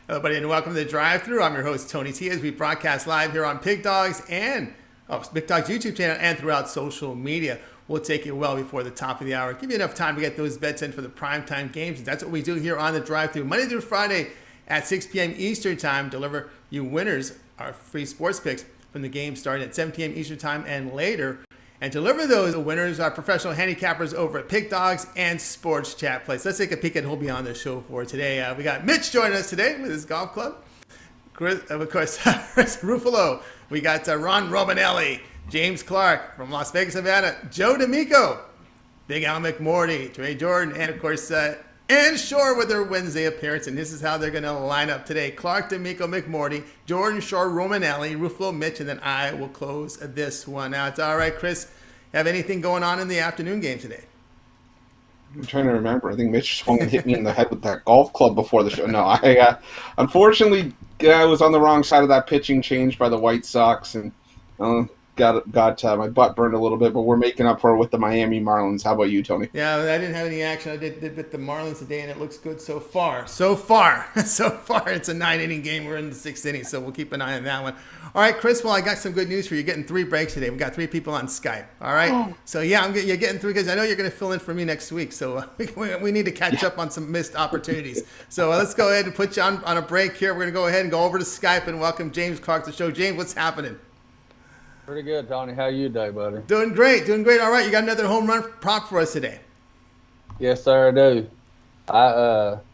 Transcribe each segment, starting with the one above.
Hello, everybody, and welcome to the Drive-Thru. I'm your host, Tony T, as we broadcast live here on Big Dog's YouTube channel and throughout social media. We'll take it well before the top of the hour. Give you enough time to get those bets in for the primetime games. That's what we do here on the Drive-Thru. Monday through Friday at 6 p.m. Eastern Time. Deliver you winners our free sports picks from the game starting at 7 p.m. Eastern Time and later. And deliver those winners are professional handicappers over at Big Dogs and Sports Chat Place. Let's take a peek at who'll be on the show for today. We got Mitch joining us today with his golf club. Chris, of course, Ruffolo. We got Ron Romanelli, James Clark from Las Vegas, Nevada, Joe D'Amico, Big Al McMordie, Trey Jordan, and of course, and Shorr with their Wednesday appearance. And this is how they're going to line up today. Clark, D'Amico, McMordie, Jordan, Shorr, Romanelli, Ruffolo, Mitch, and then I will close this one out. All right, Chris, have anything going on in the afternoon game today? I'm trying to remember. I think Mitch swung and hit me in the head with that golf club before the show. No, I unfortunately I was on the wrong side of that pitching change by the White Sox and got my butt burned a little bit, but we're making up for it with the Miami Marlins. How about you, Tony? Yeah, I didn't have any action. I did with the Marlins today, and it looks good so far. So far, it's a 9-inning game. We're in the 6th inning, so we'll keep an eye on that one. All right, Chris, well, I got some good news for you. You're getting 3 breaks today. We got 3 people on Skype, all right? Oh. So, yeah, you're getting 3 because I know you're going to fill in for me next week, so we need to catch up on some missed opportunities. So let's go ahead and put you on a break here. We're going to go ahead and go over to Skype and welcome James Clark to the show. James, what's happening? Pretty good, Tony. How you today, buddy? Doing great. All right, you got another home run prop for us today. Yes, sir, I do.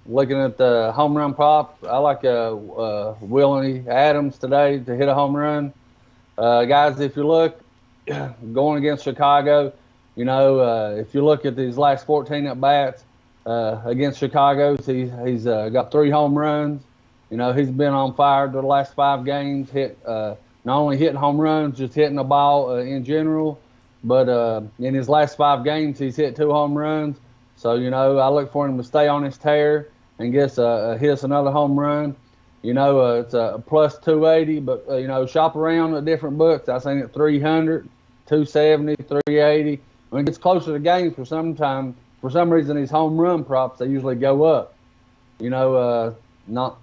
Looking at the home run prop, I like Willie Adams today to hit a home run. Guys, if you look, going against Chicago, if you look at these last 14 at-bats against Chicago, he's got 3 home runs. He's been on fire the last 5 games, not only hitting home runs, just hitting the ball in general, but in his last 5 games, he's hit 2 home runs. So, I look for him to stay on his tear and hits another home run. It's a plus 280, but, shop around the different books. I've seen it 300, 270, 380. When it gets closer to games, for some reason, these home run props, they usually go up. Not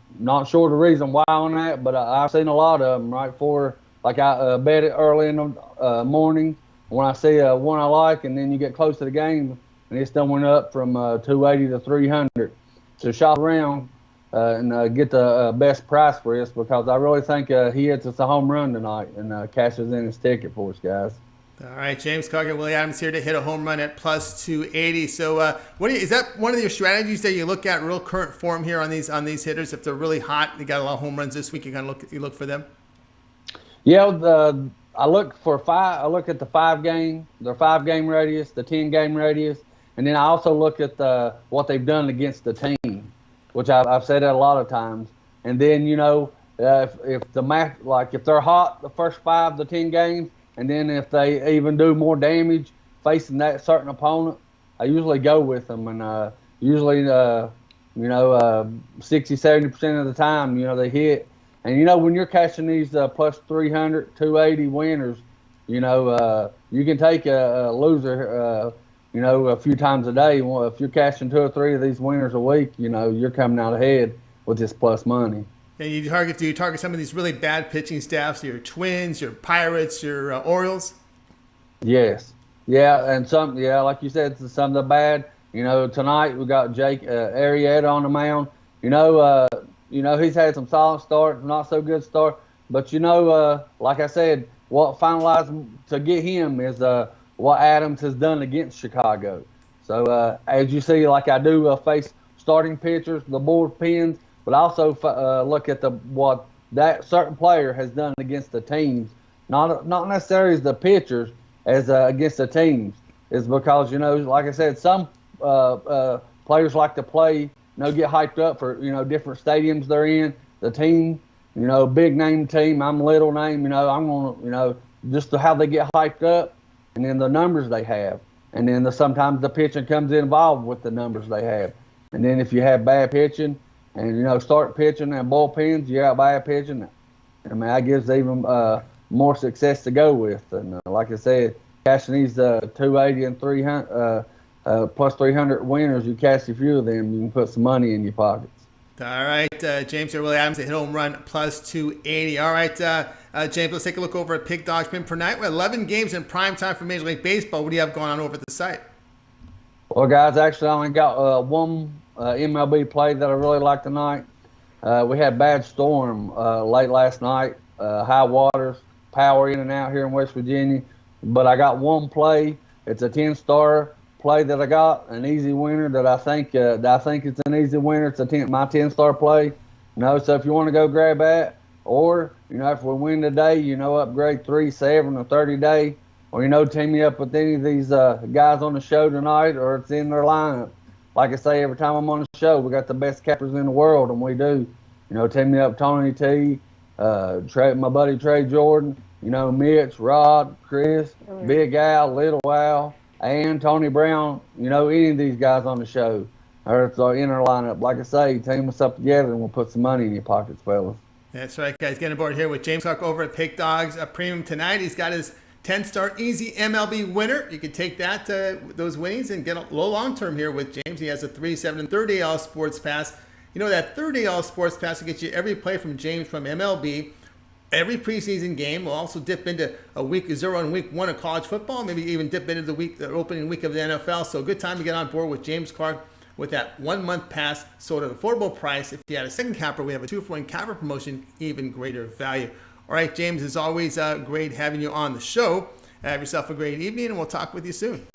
sure the reason why on that, but I've seen a lot of them right before. Like I bet it early in the morning when I see one I like, and then you get close to the game, and it's done went up from 280 to 300. So shop around and get the best price for this, because I really think he hits us a home run tonight and cashes in his ticket for us, guys. All right, James Clark and Willie Adams here to hit a home run at plus 280. So, is that one of your strategies that you look at real current form here on these hitters? If they're really hot, they got a lot of home runs this week. You look for them. Yeah, I look for 5. I look at their 5-game radius, the 10-game radius, and then I also look at what they've done against the team, which I've said that a lot of times. And then if the match, like if they're hot the first 5 to 10 games. And then if they even do more damage facing that certain opponent, I usually go with them. And usually, 60, 70% of the time, they hit. And, when you're catching these plus 300, 280 winners, you can take a loser, a few times a day. Well, if you're catching 2 or 3 of these winners a week, you're coming out ahead with this plus money. And do you target some of these really bad pitching staffs, your Twins, your Pirates, your Orioles? Yes. Yeah, and like you said, some of the bad. Tonight we got Jake Arrieta on the mound. He's had some solid starts, not so good start. But, like I said, what finalized to get him is what Adams has done against Chicago. So, as you see, like I do face starting pitchers, the bullpens, but also look at what that certain player has done against the teams, not necessarily as the pitchers, as against the teams. Is because like I said, some players like to play, get hyped up for different stadiums they're in. The team, big name team. I'm little name. I'm gonna just how they get hyped up, and then the numbers they have, and then sometimes the pitching comes involved with the numbers they have, and then if you have bad pitching. And, start pitching and bullpens, you got bad pitching. That gives even more success to go with. And like I said, cashing these 280 and 300 plus 300 winners, you cash a few of them, you can put some money in your pockets. All right, James here, Willie Adams, a hit home run plus 280. All right, James, let's take a look over at Pick Dog Spin per night. We're 11 games in prime time for Major League Baseball. What do you have going on over at the site? Well, guys, actually, I only got one MLB play that I really like tonight. We had a bad storm late last night, high waters, power in and out here in West Virginia. But I got one play. It's a 10-star play that I got, an easy winner that I think it's an easy winner. It's my 10-star play. So if you want to go grab that, or if we win today, upgrade 3, 7, or 30-day, or team me up with any of these guys on the show tonight, or it's in their lineup. Like I say, every time I'm on the show, we got the best cappers in the world, and we do. Team me up Tony T, my buddy Trey Jordan, Mitch, Rod, Chris, Big Al, Little Al, and Tony Brown, any of these guys on the show, or it's in our lineup. Like I say, team us up together, and we'll put some money in your pockets, fellas. That's right, guys. Getting aboard here with James Clark over at Pick Dogs Premium tonight. He's got his 10-star easy MLB winner. You can take that those winnings and get a low long-term here with James. He has a 3, 7, and 30 All Sports Pass. That 30 All Sports Pass will get you every play from James from MLB, every preseason game. We'll also dip into a week 0 and week 1 of college football, maybe even dip into the opening week of the NFL. So a good time to get on board with James Clark with that 1-month pass sold at an affordable price. If you had a second capper, we have a 2-for-1 capper promotion, even greater value. All right, James, it's always great having you on the show. Have yourself a great evening, and we'll talk with you soon.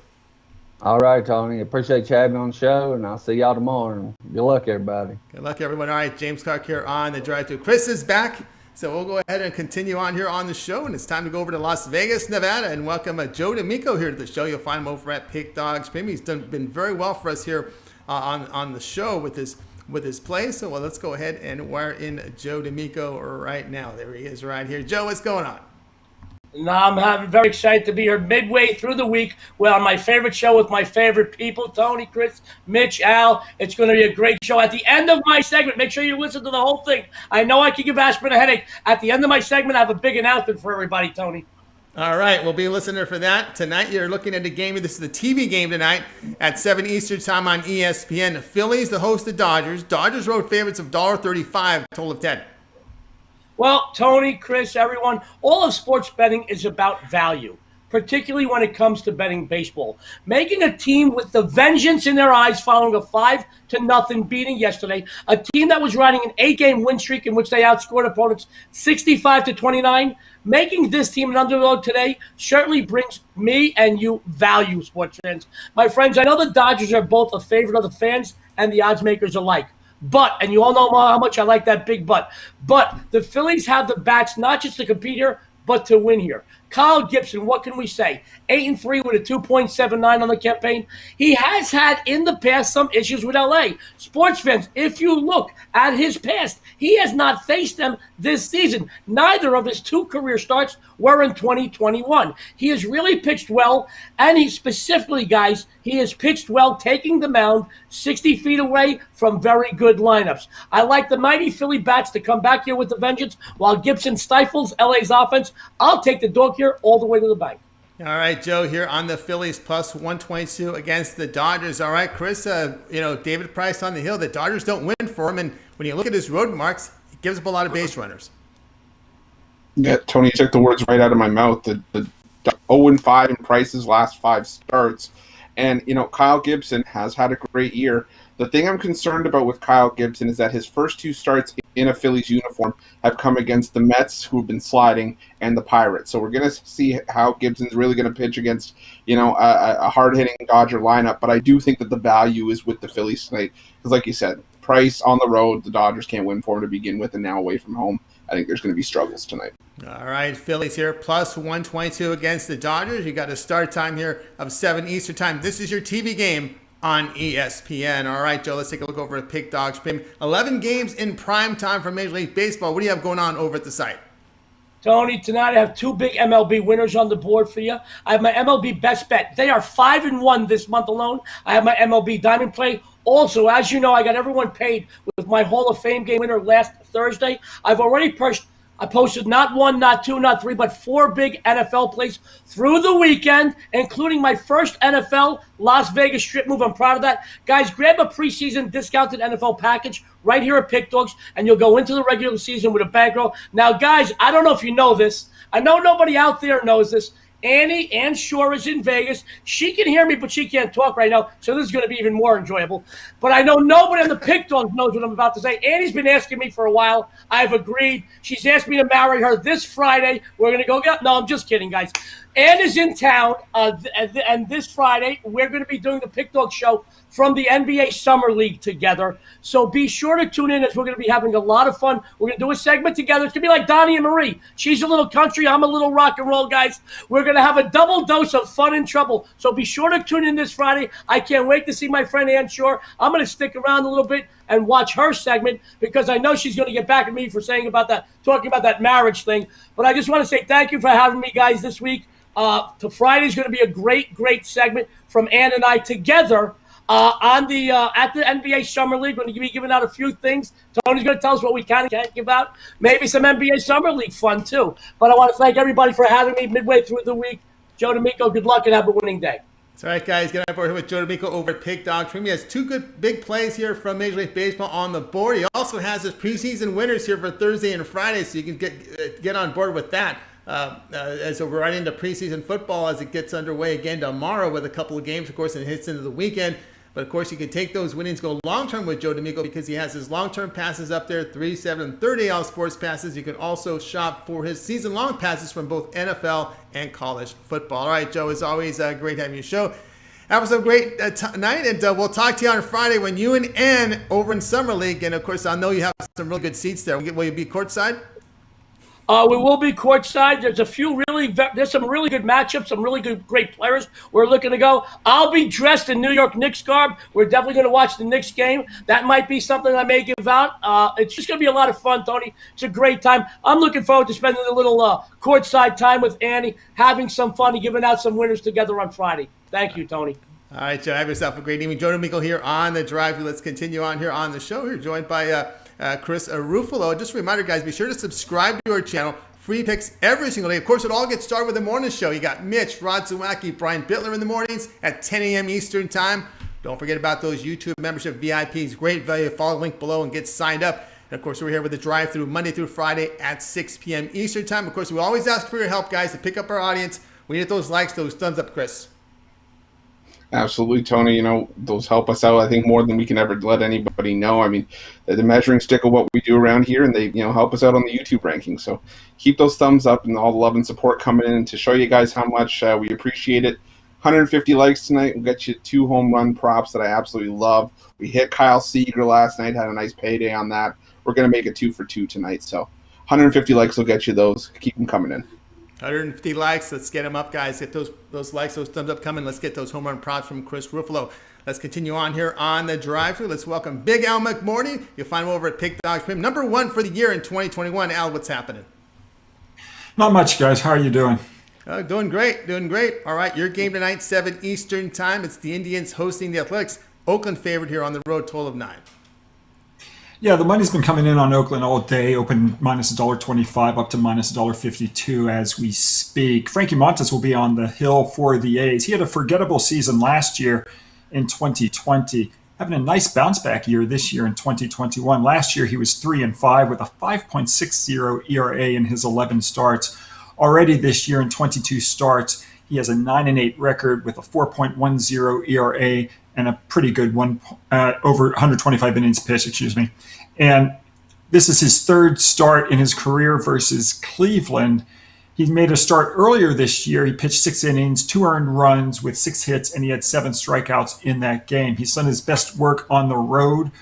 All right, Tony. Appreciate you having me on the show, and I'll see y'all tomorrow. Good luck, everybody. Good luck, everyone. All right, James Clark here on the Drive Thru. Chris is back, so we'll go ahead and continue on here on the show, and it's time to go over to Las Vegas, Nevada, and welcome Joe D'Amico here to the show. You'll find him over at Pick Dogs Premium. He's been very well for us here on the show with his play. So let's go ahead and wire in Joe D'Amico right now. There he is right here. Joe, what's going on? No, I'm very excited to be here midway through the week. Well, on my favorite show with my favorite people, Tony, Chris, Mitch, Al. It's going to be a great show. At the end of my segment, make sure you listen to the whole thing. I know I can give aspirin a headache. At the end of my segment, I have a big announcement for everybody, Tony. All right, we'll be a listener for that. Tonight, you're looking at a game. This is the TV game tonight at 7 Eastern time on ESPN. The Phillies, the host, the Dodgers. Dodgers road favorites of $1.35, total of 10. Well, Tony, Chris, everyone, all of sports betting is about value, particularly when it comes to betting baseball. Making a team with the vengeance in their eyes following a 5-0 beating yesterday, a team that was riding an 8-game win streak in which they outscored opponents 65-29, making this team an underdog today certainly brings me and you value, sports fans. My friends, I know the Dodgers are both a favorite of the fans and the odds makers alike. But, and you all know how much I like that big but the Phillies have the bats not just to compete here, but to win here. Kyle Gibson, what can we say? 8-3 with a 2.79 on the campaign. He has had in the past some issues with LA. Sports fans, if you look at his past, he has not faced them this season. Neither of his 2 career starts were in 2021. He has really pitched well, and he specifically, guys, he has pitched well taking the mound 60 feet away from very good lineups. I like the mighty Philly bats to come back here with the vengeance while Gibson stifles LA's offense. I'll take the dog here all the way to the bank. All right, Joe, here on the Phillies plus 122 against the Dodgers. All right, Chris, David Price on the hill. The Dodgers don't win for him, and when you look at his road marks, he gives up a lot of base runners. Yeah, Tony, you took the words right out of my mouth. The 0-5 in Price's last 5 starts. And, Kyle Gibson has had a great year. The thing I'm concerned about with Kyle Gibson is that his first 2 starts in a Phillies uniform have come against the Mets, who have been sliding, and the Pirates. So we're going to see how Gibson's really going to pitch against, a hard-hitting Dodger lineup. But I do think that the value is with the Phillies tonight. Because like you said, Price on the road, the Dodgers can't win for him to begin with, and now away from home, I think there's going to be struggles tonight. All right, Phillies here, plus 122 against the Dodgers. You got a start time here of 7 Eastern time. This is your TV game on ESPN. All right, Joe, let's take a look over at Pick Dogs Premium. 11 games in prime time for Major League Baseball. What do you have going on over at the site? Tony, tonight I have 2 big MLB winners on the board for you. I have my MLB best bet. They are 5-1 this month alone. I have my MLB diamond play. Also, as you know, I got everyone paid with my Hall of Fame game winner last Thursday. I've already I posted not 1, not 2, not 3, but 4 big NFL plays through the weekend, including my first NFL Las Vegas strip move. I'm proud of that. Guys, grab a preseason discounted NFL package right here at Pick Dogs, and you'll go into the regular season with a bankroll. Now, guys, I don't know if you know this. I know nobody out there knows this. Ann Shorr is in Vegas. She can hear me, but she can't talk right now, so this is going to be even more enjoyable. But I know nobody on the Pick Dogs knows what I'm about to say. Annie's been asking me for a while. I've agreed. She's asked me to marry her this Friday. We're going to go get – no, I'm just kidding, guys. Ann is in town, and this Friday we're going to be doing the Pick Dog Show from the NBA Summer League together. So be sure to tune in as we're going to be having a lot of fun. We're going to do a segment together. It's going to be like Donnie and Marie. She's a little country. I'm a little rock and roll, guys. We're going to have a double dose of fun and trouble. So be sure to tune in this Friday. I can't wait to see my friend Ann Shorr. I'm going to stick around a little bit and watch her segment because I know she's going to get back at me for talking about that marriage thing. But I just want to say thank you for having me, guys, this week. Friday's going to be a great, great segment from Ann and I together at the NBA Summer League. We're going to be giving out a few things. Tony's going to tell us what we can and can't give out. Maybe some NBA Summer League fun, too. But I want to thank everybody for having me midway through the week. Joe D'Amico, good luck and have a winning day. That's all right, guys. Get on board here with Joe D'Amico over at Pick Dogs. He has 2 good big plays here from Major League Baseball on the board. He also has his preseason winners here for Thursday and Friday, so you can get on board with that. As we're right into preseason football as it gets underway again tomorrow with a couple of games, of course, and it hits into the weekend. But, of course, you can take those winnings, go long-term with Joe D'Amico because he has his long-term passes up there, 3, 7, and 30 all sports passes. You can also shop for his season-long passes from both NFL and college football. All right, Joe, as always, great having you show. Have us a great night, and we'll talk to you on Friday when you and Ann over in Summer League. And, of course, I know you have some really good seats there. Will you be courtside? We will be courtside. There's some really good matchups, some really good, great players we're looking to go. I'll be dressed in New York Knicks garb. We're definitely going to watch the Knicks game. That might be something I may give out. It's just going to be a lot of fun, Tony. It's a great time. I'm looking forward to spending a little courtside time with Annie, having some fun and giving out some winners together on Friday. Thank you, Tony. All right, Joe. Have yourself a great evening. Joe D'Amico here on the drive. Let's continue on here on the show. We're joined by Chris Ruffolo. Just a reminder, guys, be sure to subscribe to our channel. Free picks every single day. Of course, it all gets started with the morning show. You got Mitch, Rod Zawacki, Brian Bittler in the mornings at 10 a.m. Eastern time. Don't forget about those YouTube membership VIPs. Great value. Follow the link below and get signed up. And, of course, we're here with the drive-through Monday through Friday at 6 p.m. Eastern time. Of course, we always ask for your help, guys, to pick up our audience. We need those likes, those thumbs up, Chris. Absolutely, Tony. You know, those help us out, I think, more than we can ever let anybody know. I mean, they're the measuring stick of what we do around here, and they, help us out on the YouTube rankings. So keep those thumbs up and all the love and support coming in to show you guys how much we appreciate it. 150 likes tonight. We'll get you 2 home run props that I absolutely love. We hit Kyle Seager last night, had a nice payday on that. We're going to make it 2 for 2 tonight. So 150 likes will get you those. Keep them coming in. 150 likes. Let's get them up, guys. Get those likes, those thumbs up coming. Let's get those home run props from Chris Ruffolo. Let's continue on here on the drive-thru. Let's welcome Big Al McMordie. You'll find him over at Pick Dogs Premium. Number 1 for the year in 2021. Al, what's happening? Not much, guys. How are you doing? Doing great. All right, your game tonight, 7 Eastern time. It's the Indians hosting the Athletics. Oakland favored here on the road, total of 9. Yeah, the money's been coming in on Oakland all day, open minus $1.25 up to minus $1.52 as we speak. Frankie Montas will be on the hill for the A's. He had a forgettable season last year in 2020, having a nice bounce back year this year in 2021. Last year he was 3-5 with a 5.60 ERA in his 11 starts. Already this year in 22 starts, he has a 9-8 record with a 4.10 ERA and a pretty good over 125 innings pitched, And this is his 3rd start in his career versus Cleveland. He made a start earlier this year. He pitched 6 innings, 2 earned runs with 6 hits, and he had 7 strikeouts in that game. He's done his best work on the road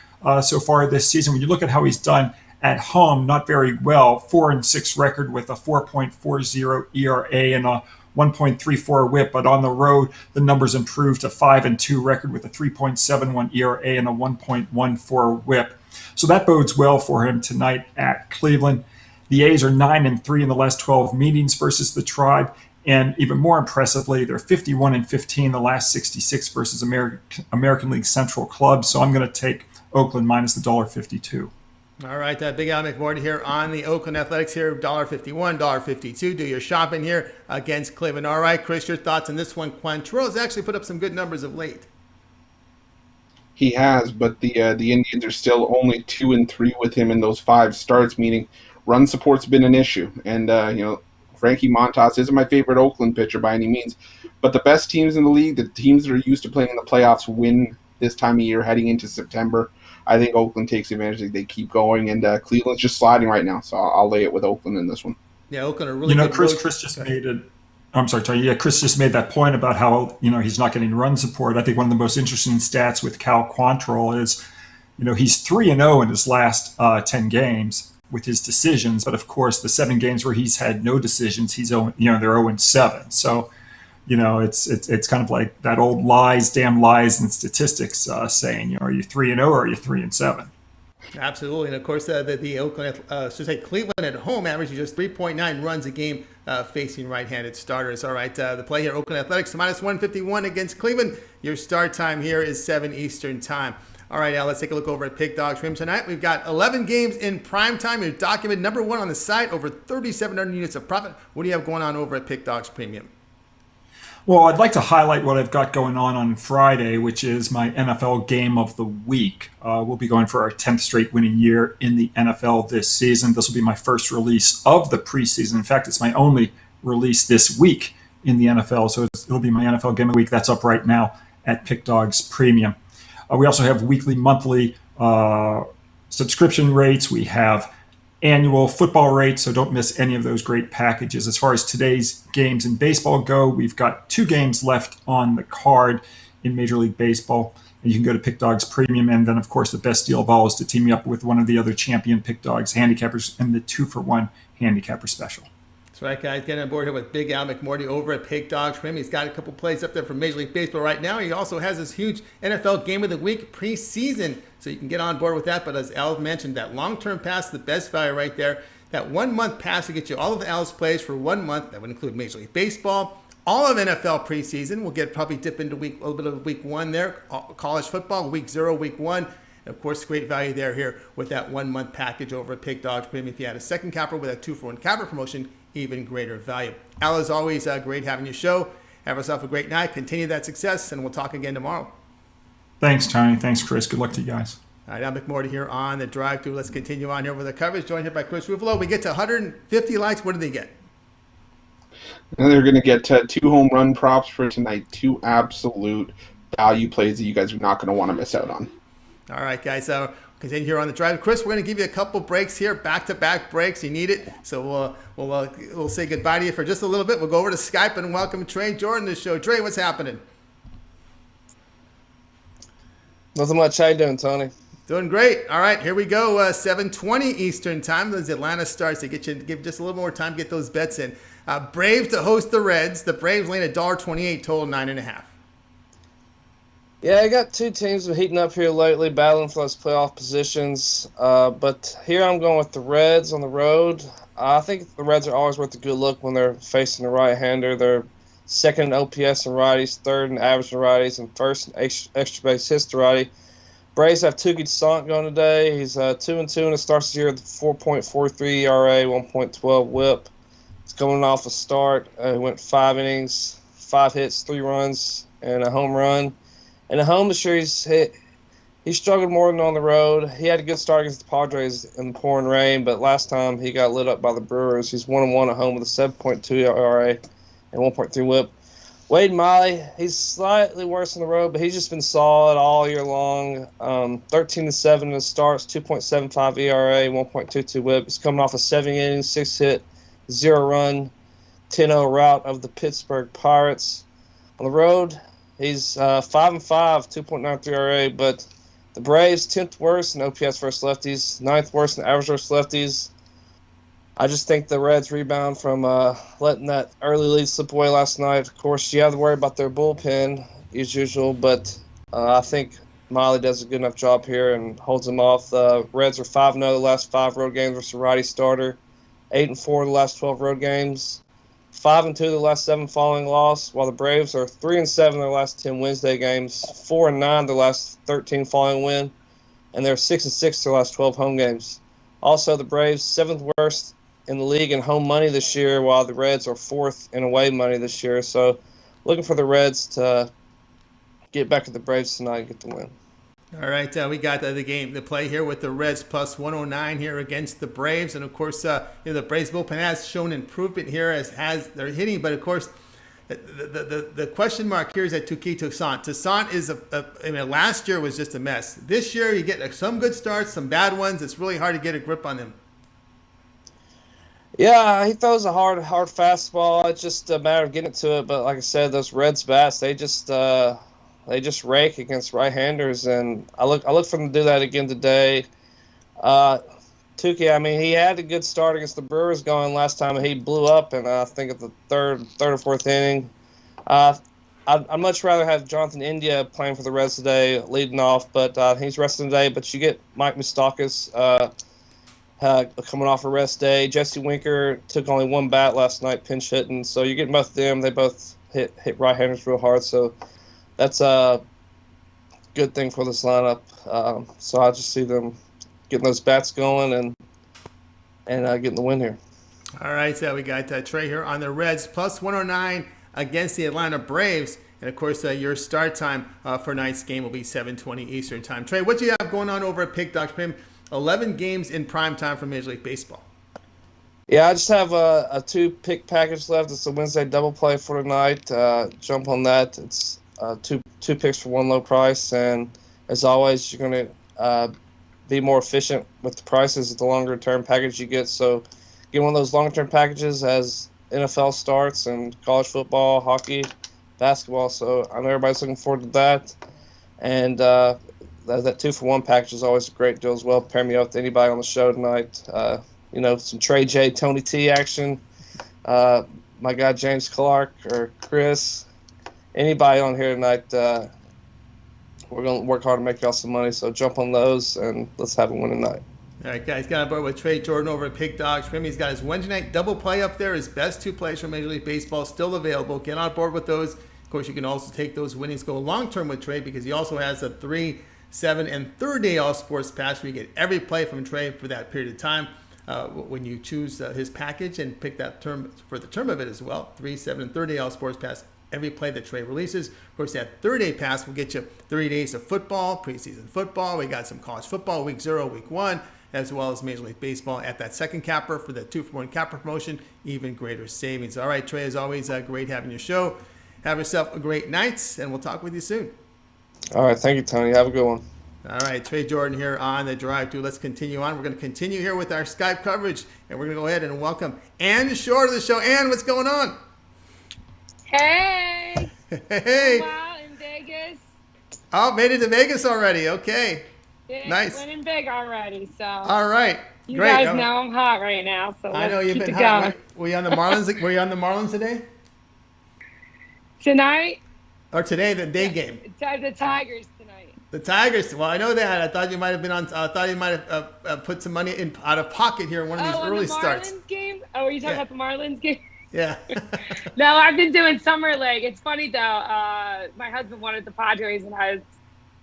so far this season. When you look at how he's done at home, not very well. 4-6 record with a 4.40 ERA and a 1.34 whip, but on the road, the numbers improved to 5-2 record with a 3.71 ERA and a 1.14 whip. So that bodes well for him tonight at Cleveland. The A's are 9-3 in the last 12 meetings versus the Tribe, and even more impressively, they're 51-15 in the last 66 versus American League Central clubs. So I'm going to take Oakland minus $1.52. All right, Big Al McMordie here on the Oakland Athletics here, $1.51, $1.52. Do your shopping here against Cleveland. All right, Chris, your thoughts on this one? Quantrill's actually put up some good numbers of late. He has, but the Indians are still only 2-3 with him in those 5 starts, meaning run support's been an issue. And Frankie Montas isn't my favorite Oakland pitcher by any means, but the best teams in the league, the teams that are used to playing in the playoffs, win this time of year heading into September. I think Oakland takes advantage. They keep going, and Cleveland's just sliding right now. So I'll lay it with Oakland in this one. Yeah, Oakland are really good. Chris just made it. I'm sorry, Tony. Yeah, Chris just made that point about how he's not getting run support. I think one of the most interesting stats with Cal Quantrill is, he's 3-0 in his last 10 games with his decisions. But of course, the 7 games where he's had no decisions, they're 0-7. So. It's kind of like that old damn lies and statistics saying, are you 3-0 or are you 3-7? Absolutely. And of course, the Oakland, Cleveland at home averages just 3.9 runs a game facing right-handed starters. All right, the play here, Oakland Athletics, -151 against Cleveland. Your start time here is 7 Eastern time. All right, Al, let's take a look over at Pick Dogs Premium tonight. We've got 11 games in prime time. Your document number 1 on the site, over 3,700 units of profit. What do you have going on over at Pick Dogs Premium? Well, I'd like to highlight what I've got going on Friday, which is my NFL Game of the Week. We'll be going for our 10th straight winning year in the NFL this season. This will be my first release of the preseason. In fact, it's my only release this week in the NFL, so it'll be my NFL Game of the Week. That's up right now at Pick Dogs Premium. We also have weekly, monthly subscription rates. We have annual football rates, so don't miss any of those great packages. As far as today's games in baseball go, we've got 2 games left on the card in Major League Baseball, and you can go to Pick Dogs Premium. And then, of course, the best deal of all is to team me up with one of the other champion Pick Dogs Handicappers and the 2-for-1 Handicapper Special. That's right, guys. Getting on board here with Big Al McMordie over at Pick Dogs Premium. He's got a couple plays up there for Major League Baseball right now. He also has this huge NFL Game of the Week preseason, so you can get on board with that. But as Al mentioned, that long-term pass, the best value right there. That 1-month pass will get you all of Al's plays for 1 month. That would include Major League Baseball, all of NFL preseason. We'll probably dip into a little bit of week 1 there. College football, week 0, week 1. And of course, great value there here with that 1-month package over at Pick Dogs Premium. If you had a second capper with a 2-for-1 capper promotion, even greater value. Al, as always, great having you show. Have yourself a great night. Continue that success, and we'll talk again tomorrow. Thanks, Tony. Thanks, Chris. Good luck to you guys. All right, I'm McMordie here on the drive-thru. Let's continue on here with the coverage. Joined here by Chris Ruffolo. We get to 150 likes. What do they get? And they're going to get 2 home run props for tonight. 2 absolute value plays that you guys are not going to want to miss out on. All right, guys. Continue here on the drive. Chris, we're going to give you a couple breaks here, back-to-back breaks. You need it. So we'll say goodbye to you for just a little bit. We'll go over to Skype and welcome Trey Jordan to the show. Trey, what's happening? Nothing much. How you doing, Tony? Doing great. All right, here we go. 7:20 Eastern time. Those Atlanta starts to give just a little more time to get those bets in. Braves to host the Reds. The Braves laying $1.28, total 9.5. Yeah, I got 2 teams heating up here lately, battling for those playoff positions. But here I'm going with the Reds on the road. I think the Reds are always worth a good look when they're facing a right-hander. They're second in OPS in righties, third in average in righties, and first in extra base hits to righty. Braves have Touki Toussaint going today. He's 2-2 in the starts this year with 4.43 ERA, 1.12 WHIP. He's coming off a start. He went 5 innings, 5 hits, 3 runs, and a home run. And at home this year, he struggled more than on the road. He had a good start against the Padres in the pouring rain, but last time he got lit up by the Brewers. He's 1-1 at home with a 7.2 ERA and 1.3 WHIP. Wade Miley, he's slightly worse on the road, but he's just been solid all year long. 13-7 in his starts, 2.75 ERA, 1.22 WHIP. He's coming off a 7 innings, 6 hit, 0 run, 10-0 rout of the Pittsburgh Pirates. On the road, he's 5-5, 2.93 ERA, but the Braves 10th worst in OPS versus lefties, 9th worst in average versus lefties. I just think the Reds rebound from letting that early lead slip away last night. Of course, you have to worry about their bullpen as usual, but I think Miley does a good enough job here and holds them off. The Reds are 5-0 the last 5 road games versus a righty starter, 8-4 the last 12 road games, 5-2 the last 7 following loss, while the Braves are 3-7 their last 10 Wednesday games, 4-9 their last 13 following win, and they're 6-6 their last 12 home games. Also, the Braves 7th worst in the league in home money this year, while the Reds are 4th in away money this year. So, looking for the Reds to get back to the Braves tonight and get the win. All right, we got the play here with the Reds plus 109 here against the Braves, and of course, the Braves bullpen has shown improvement here as they're hitting, but of course, the question mark here is at Touki Toussaint. Toussaint is last year was just a mess. This year, you get some good starts, some bad ones. It's really hard to get a grip on him. Yeah, he throws a hard fastball. It's just a matter of getting to it. But like I said, those Reds bats, they just rake against right-handers, and I look for them to do that again today. Touki, I mean, he had a good start against the Brewers going last time, and he blew up, and I think at the third or fourth inning. I'd much rather have Jonathan India playing for the Reds today, leading off, but he's resting today. But you get Mike Moustakas coming off a rest day. Jesse Winker took only one bat last night, pinch hitting, so you're getting both of them. They both hit right-handers real hard, so that's a good thing for this lineup. So I just see them getting those bats going and getting the win here. All right, so we got Trey here on the Reds plus 109 against the Atlanta Braves, and of course your start time for tonight's game will be 7:20 Eastern time. Trey, what do you have going on over at Pick Dogs? 11 games in prime time for Major League Baseball. Yeah, I just have a 2-pick package left. It's a Wednesday double play for tonight. Jump on that. It's two picks for one low price, and as always, you're going to be more efficient with the prices at the longer term package you get. So get one of those longer term packages as NFL starts and college football, hockey, basketball. So I know everybody's looking forward to that. And that 2-for-1 package is always a great deal as well. Pair me up with anybody on the show tonight. Some Trey J, Tony T action. My guy James Clark or Chris. Anybody on here tonight, we're going to work hard to make y'all some money, so jump on those, and let's have a win tonight. All right, guys, got on board with Trey Jordan over at Pick Dogs. He's got his Wednesday night double play up there. His best 2 plays from Major League Baseball still available. Get on board with those. Of course, you can also take those winnings, go long-term with Trey, because he also has a 3, 7, and 3rd-day all-sports pass where you get every play from Trey for that period of time. When you choose his package and pick that term for the term of it as well, 3, 7, and 3rd-day all-sports pass, every play that Trey releases. Of course, that 3rd-day pass will get you 30 days of football, preseason football. We got some college football, week 0, week 1, as well as Major League Baseball at that second capper for the 2-for-1 capper promotion, even greater savings. All right, Trey, as always, great having your show. Have yourself a great night, and we'll talk with you soon. All right, thank you, Tony. Have a good one. All right, Trey Jordan here on the Drive Thru. Let's continue on. We're going to continue here with our Skype coverage, and we're going to go ahead and welcome Ann Shorr to the show. Ann, what's going on? Hey! Hey! Wow, in Vegas. Oh, made it to Vegas already. Okay. Yeah, Nice. Winning big already, so. All right. You Great. guys know I'm hot right now, so I know let's you've keep been it hot. going. Were you on the Marlins? Were you on the Marlins today? Tonight? Or today, the day game? The Tigers tonight. The Tigers. Well, I know that. I thought you might have been on. I thought you might have put some money in out of pocket here in one of these early starts. The Marlins game? Oh, were you talking about the Marlins game? Yeah. No, I've been doing summer league. It's funny though. My husband wanted the Padres,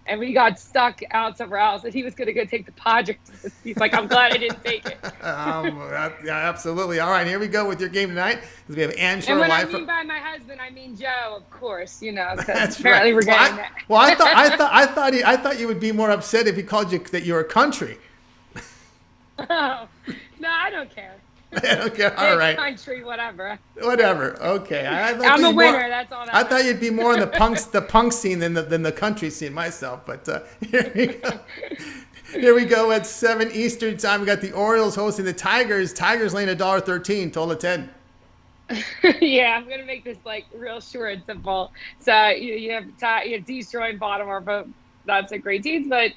and we got stuck out somewhere else, and he was going to go take the Padres. He's like, I'm glad I didn't take it. Yeah, absolutely. All right, here we go with your game tonight. We have Ann Shorr. And when I mean by my husband, I mean Joe, of course. That's apparently right. we're getting that. Well, I thought you would be more upset if he called you that you're a country. Oh, no, I don't care. Okay, all right. Country, whatever. Whatever. Okay. I'm a winner. That's all. I thought you'd be more in the punk scene than the country scene myself. But here we go. Here we go at 7 Eastern time. We got the Orioles hosting the Tigers. Tigers laying $1.13, total of 10. Yeah, I'm gonna make this like real short and simple. So you have Destroy and Baltimore, but that's a great team. But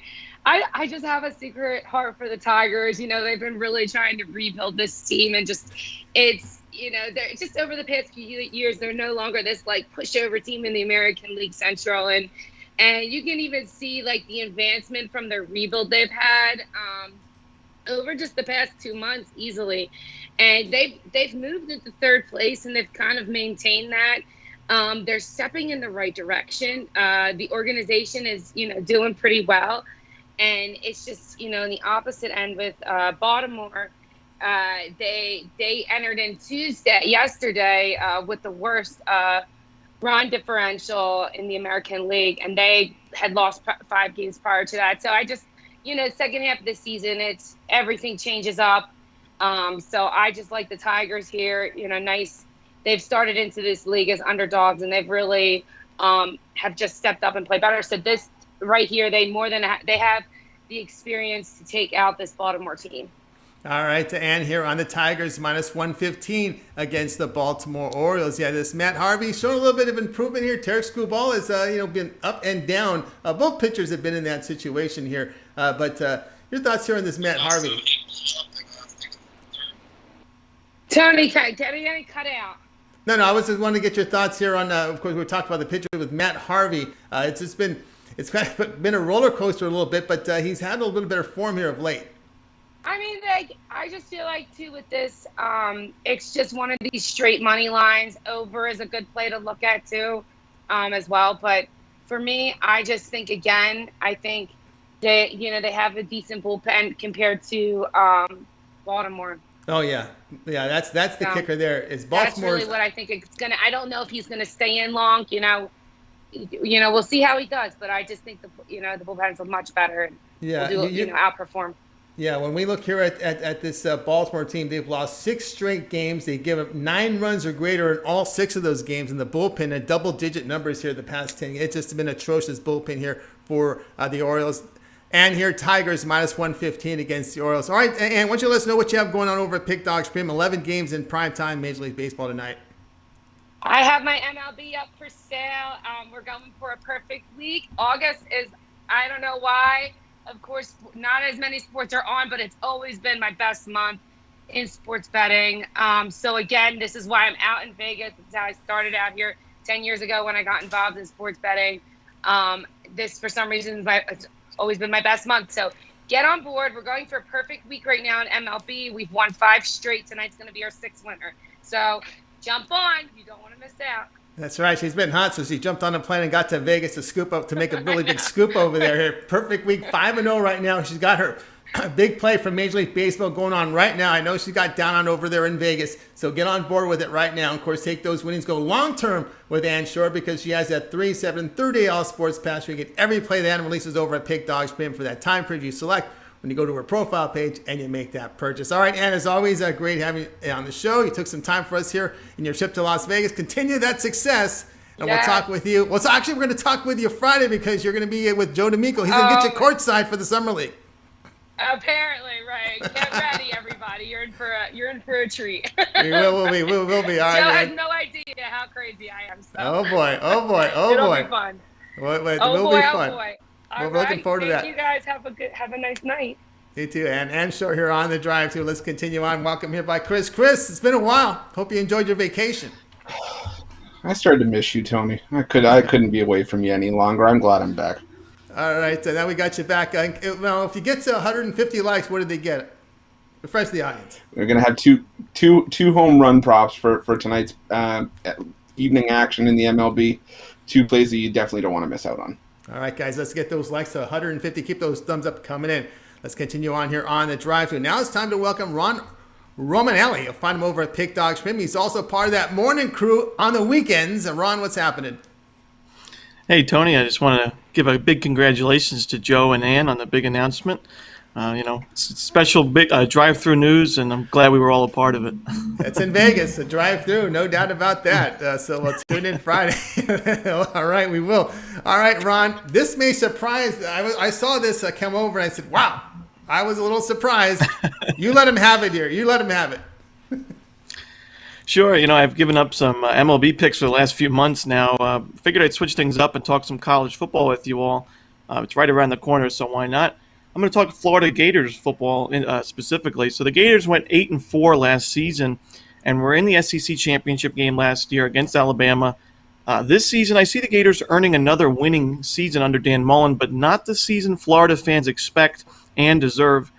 I just have a secret heart for the Tigers. They've been really trying to rebuild this team, and they're just over the past few years, they're no longer this like pushover team in the American League Central, and you can even see like the advancement from their rebuild they've had over just the past 2 months easily, and they've moved into 3rd place, and they've kind of maintained that. They're stepping in the right direction. The organization is doing pretty well. And it's just, in the opposite end with Baltimore. They entered in yesterday with the worst run differential in the American League, and they had lost 5 games prior to that. So I just, second half of the season, everything changes up. So I just like the Tigers here. Nice. They've started into this league as underdogs, and they've really have just stepped up and played better. So this right here, they have the experience to take out this Baltimore team. All right, to Ann here on the Tigers, minus 115 against the Baltimore Orioles. Yeah, this Matt Harvey showing a little bit of improvement here. Tarek Skubal has been up and down. Both pitchers have been in that situation here. But your thoughts here on this Matt Harvey? Tony, cut out. No, I was just wanting to get your thoughts here on. Of course, we talked about the pitcher with Matt Harvey. It's kind of been a roller coaster a little bit, but he's had a little bit better form here of late. I mean, I just feel like, too, with this, it's just one of these straight money lines. Over is a good play to look at, too, as well. But for me, I just think, again, they have a decent bullpen compared to Baltimore. Oh, yeah. Yeah, that's the kicker there. Is Baltimore? That's really what I think it's going to – I don't know if he's going to stay in long, we'll see how he does. But I just think, the bullpen's much better. And will outperform. Yeah, when we look here at this Baltimore team, they've lost 6 straight games. They give up 9 runs or greater in all 6 of those games. In the bullpen, at double-digit numbers here the past 10. It's just been atrocious bullpen here for the Orioles. And here, Tigers minus 115 against the Orioles. All right, and why don't you let us know what you have going on over at Pick Dog Stream? 11 games in primetime Major League Baseball tonight. I have my MLB up for sale. We're going for a perfect week. August is, I don't know why. Of course, not as many sports are on, but it's always been my best month in sports betting. So, again, this is why I'm out in Vegas. This is how I started out here 10 years ago when I got involved in sports betting. This, for some reason, it's always been my best month. So, get on board. We're going for a perfect week right now in MLB. We've won 5 straight. Tonight's going to be our 6th winner. So, jump on. You don't want to miss out. That's right. She's been hot, so she jumped on a plane and got to Vegas to make a really big scoop over there. Here, perfect week, 5-0 right now. She's got her big play from Major League Baseball going on right now. I know she got down on over there in Vegas, so get on board with it right now. Of course, take those winnings, go long term with Ann Shorr because she has that 3-7 30-day all sports pass. You get every play that Ann releases over at Pick Dogs Pin for that time period you select when you go to her profile page and you make that purchase. All right, Ann, as always, great having you on the show. You took some time for us here in your trip to Las Vegas. Continue that success, and we'll talk with you. Well, we're going to talk with you Friday because you're going to be with Joe D'Amico. He's going to get you courtside for the Summer League. Apparently, right. Get ready, everybody. You're in for a treat. We will be. All right, Joe has no idea how crazy I am. So. Oh, boy. It'll be fun. Will be fun. Oh, boy. We're looking forward to that. Thank you guys. Have a nice night. You too. And Ann Shorr here on the drive, too. Let's continue on. Welcome here by Chris. Chris, it's been a while. Hope you enjoyed your vacation. I started to miss you, Tony. I couldn't be away from you any longer. I'm glad I'm back. All right. So now we got you back. Well, if you get to 150 likes, what did they get? Refresh the audience. We're going to have two home run props for tonight's evening action in the MLB. 2 plays that you definitely don't want to miss out on. All right, guys, let's get those likes to 150. Keep those thumbs up coming in. Let's continue on here on the drive-thru. Now it's time to welcome Ron Romanelli. You'll find him over at Pick Dog Stream. He's also part of that morning crew on the weekends. And Ron, what's happening? Hey, Tony, I just want to give a big congratulations to Joe and Ann on the big announcement. It's special big drive-through news, and I'm glad we were all a part of it. It's in Vegas, a drive-through, no doubt about that. So we'll tune in Friday. All right, we will. All right, Ron, this may surprise. I saw this come over, and I said, wow, I was a little surprised. You let him have it here. You let him have it. Sure. I've given up some MLB picks for the last few months now. Figured I'd switch things up and talk some college football with you all. It's right around the corner, so why not? I'm going to talk Florida Gators football specifically. So the Gators went 8-4 last season, and were in the SEC championship game last year against Alabama. This season, I see the Gators earning another winning season under Dan Mullen, but not the season Florida fans expect and deserve.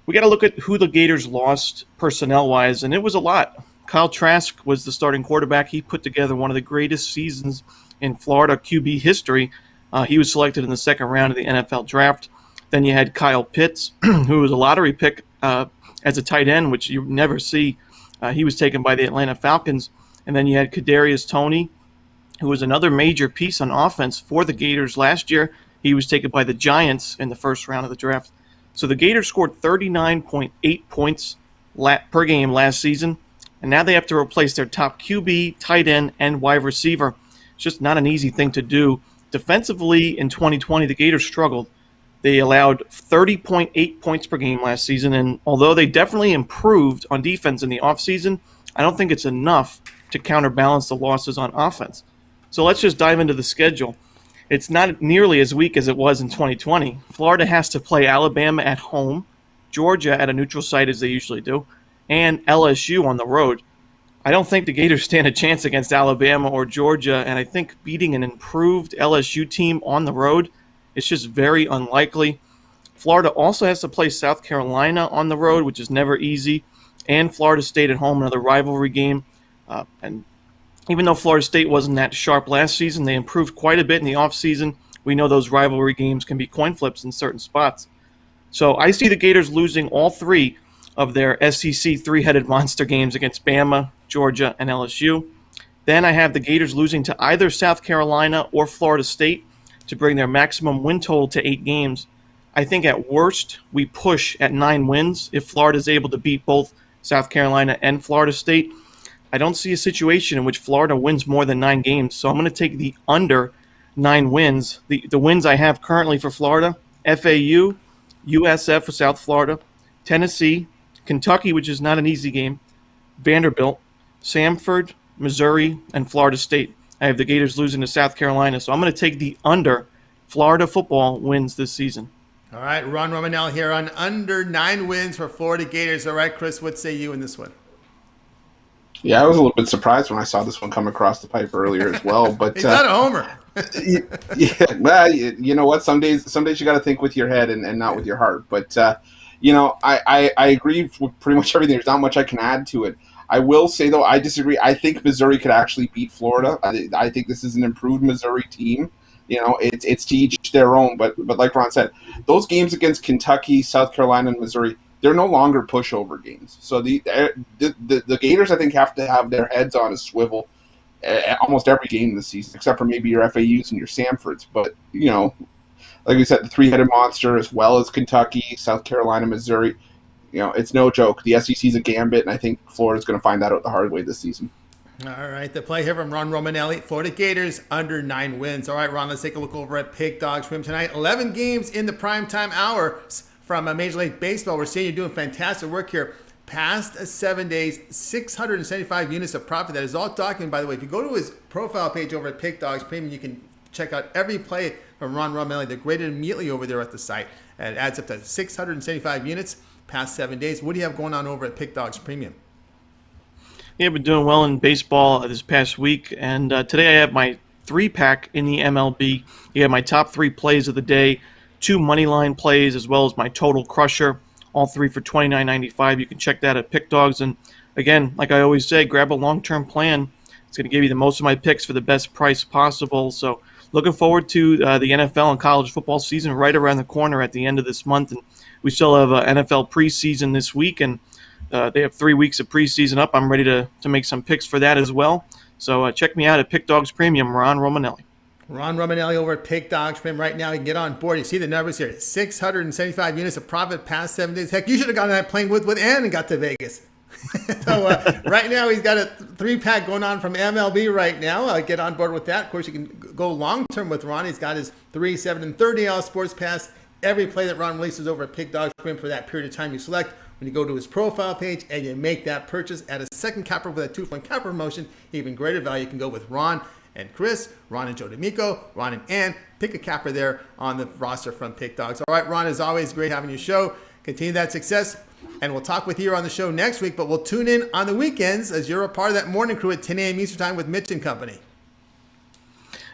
We got to look at who the Gators lost personnel-wise, and it was a lot. Kyle Trask was the starting quarterback. He put together one of the greatest seasons in Florida QB history. He was selected in the second round of the NFL draft. Then you had Kyle Pitts, who was a lottery pick as a tight end, which you never see. He was taken by the Atlanta Falcons. And then you had Kadarius Toney, who was another major piece on offense for the Gators last year. He was taken by the Giants in the first round of the draft. So the Gators scored 39.8 points per game last season, and now they have to replace their top QB, tight end, and wide receiver. It's just not an easy thing to do. Defensively, in 2020, the Gators struggled. They allowed 30.8 points per game last season, and although they definitely improved on defense in the offseason, I don't think it's enough to counterbalance the losses on offense. So let's just dive into the schedule. It's not nearly as weak as it was in 2020. Florida has to play Alabama at home, Georgia at a neutral site as they usually do, and LSU on the road. I don't think the Gators stand a chance against Alabama or Georgia, and I think beating an improved LSU team on the road is just very unlikely. Florida also has to play South Carolina on the road, which is never easy, and Florida State at home, another rivalry game. And even though Florida State wasn't that sharp last season, they improved quite a bit in the offseason. We know those rivalry games can be coin flips in certain spots. So I see the Gators losing all three of their SEC three-headed monster games against Bama, Georgia, and LSU. Then I have the Gators losing to either South Carolina or Florida State to bring their maximum win total to 8 games. I think at worst we push at 9 wins if Florida is able to beat both South Carolina and Florida State. I don't see a situation in which Florida wins more than 9 games, so I'm going to take the under 9 wins. The wins I have currently for Florida: FAU, USF for South Florida, Tennessee, Kentucky, which is not an easy game, Vanderbilt, Samford, Missouri, and Florida State. I have the Gators losing to South Carolina, so I'm going to take the under. Florida football wins this season. All right, Ron Romanelli here on under 9 wins for Florida Gators. All right, Chris, what say you in this one? Yeah, I was a little bit surprised when I saw this one come across the pipe earlier as well. But he's not a homer. Yeah, well, you know what? Some days you got to think with your head and not with your heart. But you know, I agree with pretty much everything. There's not much I can add to it. I will say though, I disagree. I think Missouri could actually beat Florida. I think this is an improved Missouri team. You know, it's to each their own. But like Ron said, those games against Kentucky, South Carolina, and Missouri, they're no longer pushover games. So the Gators, I think, have to have their heads on a swivel almost every game this season, except for maybe your FAUs and your Samfords. But, you know, like we said, the three-headed monster, as well as Kentucky, South Carolina, Missouri, you know, it's no joke. The SEC's a gambit, and I think Florida's going to find that out the hard way this season. All right, the play here from Ron Romanelli. Florida Gators under 9 wins. All right, Ron, let's take a look over at Pig Dogs from tonight. 11 games in the primetime hour from Major League Baseball. We're seeing you're doing fantastic work here. Past 7 days, 675 units of profit. That is all documented, by the way. If you go to his profile page over at Pig Dogs Premium, you can check out every play from Ron Romanelli. They're graded immediately over there at the site. And it adds up to 675 units past 7 days. What do you have going on over at Pig Dogs Premium? Yeah, I've been doing well in baseball this past week, and today I have my 3-pack in the MLB. You have my top 3 plays of the day, 2 money line plays, as well as my total crusher, all 3 for $29.95. You can check that at Pick Dogs. And again, like I always say, grab a long-term plan. It's going to give you the most of my picks for the best price possible. So looking forward to the NFL and college football season right around the corner at the end of this month. And we still have NFL preseason this week, and they have 3 weeks of preseason up. I'm ready to make some picks for that as well. So check me out at Pick Dogs Premium, Ron Romanelli. Ron Romanelli over at Pig Dogs Premium. Right now, you can get on board. You see the numbers here. 675 units of profit past 7 days. Heck, you should have gone on that plane with Ann and got to Vegas. So right now, he's got a 3-pack going on from MLB right now. Get on board with that. Of course, you can go long-term with Ron. He's got his 3, 7, and 30-hour sports pass. Every play that Ron releases over at Pig Dogs Premium for that period of time you select. When you go to his profile page and you make that purchase at a second capper with a 2-point capper promotion, even greater value. You can go with Ron and Chris, Ron and Joe D'Amico, Ron and Ann. Pick a capper there on the roster from Pick Dogs. All right, Ron, as always, great having your show. Continue that success, and we'll talk with you on the show next week, but we'll tune in on the weekends as you're a part of that morning crew at 10 a.m. Eastern Time with Mitch and company.